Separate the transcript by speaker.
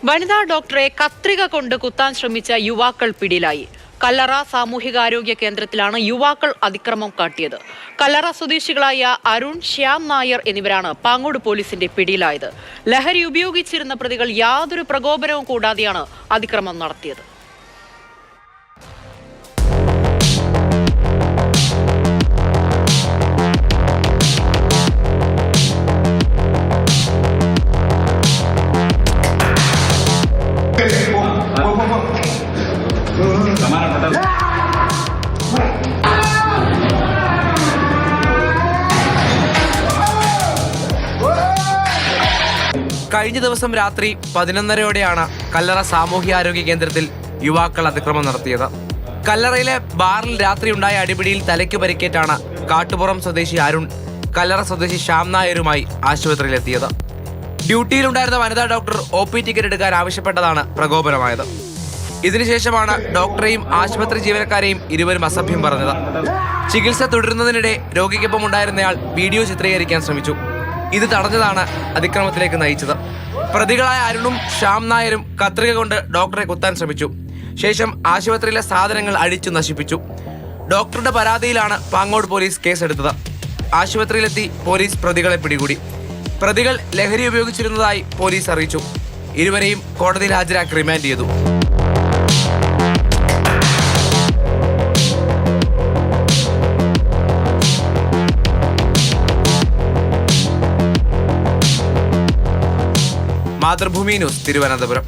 Speaker 1: വനിതാ ഡോക്ടറെ കത്രിക കൊണ്ട് കുത്താൻ ശ്രമിച്ച യുവാക്കൾ പിടിയിലായി. കല്ലറ സാമൂഹികാരോഗ്യ കേന്ദ്രത്തിലാണ് യുവാക്കൾ അതിക്രമം കാട്ടിയത്. കല്ലറ സ്വദേശികളായ അരുൺ, ശ്യാം നായർ എന്നിവരാണ് പാങ്ങോട് പോലീസിന്റെ പിടിയിലായത്. ലഹരി ഉപയോഗിച്ചിരുന്ന പ്രതികൾ യാതൊരു പ്രകോപനവും കൂടാതെയാണ് അതിക്രമം നടത്തിയത്.
Speaker 2: കഴിഞ്ഞ ദിവസം രാത്രി 11:30യോടെയാണ് കല്ലറ സാമൂഹ്യാരോഗ്യ കേന്ദ്രത്തിൽ യുവാക്കൾ അതിക്രമം നടത്തിയത്. കല്ലറയിലെ ബാറിൽ രാത്രിയുണ്ടായ അടിപിടിയിൽ തലയ്ക്ക് പരിക്കേറ്റാണ് കാട്ടുപുറം സ്വദേശി അരുൺ കല്ലറ സ്വദേശി ശ്യാം നായരുമായി ആശുപത്രിയിലെത്തിയത്. ഡ്യൂട്ടിയിലുണ്ടായിരുന്ന വനിതാ ഡോക്ടർ OP ടിക്കറ്റ് എടുക്കാൻ ആവശ്യപ്പെട്ടതാണ് പ്രകോപനമായത്. ഇതിനുശേഷമാണ് ഡോക്ടറെയും ആശുപത്രി ജീവനക്കാരെയും ഇരുവരും അസഭ്യം പറഞ്ഞത്. ചികിത്സ തുടരുന്നതിനിടെ രോഗിക്കൊപ്പം ഉണ്ടായിരുന്നയാൾ വീഡിയോ ചിത്രീകരിക്കാൻ ശ്രമിച്ചു. ഇത് തടഞ്ഞതാണ് അതിക്രമത്തിലേക്ക് നയിച്ചത്. പ്രതികളായ അരുണും ശ്യാം നായരും കത്രിക കൊണ്ട് ഡോക്ടറെ കുത്താൻ ശ്രമിച്ചു. ശേഷം ആശുപത്രിയിലെ സാധനങ്ങൾ അഴിച്ചു നശിപ്പിച്ചു. ഡോക്ടറുടെ പരാതിയിലാണ് പാങ്ങോട് പോലീസ് കേസെടുത്തത്. ആശുപത്രിയിലെത്തി പോലീസ് പ്രതികളെ പിടികൂടി. പ്രതികൾ ലഹരി ഉപയോഗിച്ചിരുന്നതായി പോലീസ് അറിയിച്ചു. ഇരുവരെയും കോടതിയിൽ ഹാജരാക്കി റിമാൻഡ് ചെയ്തു. മാതൃഭൂമി ന്യൂസ്, തിരുവനന്തപുരം.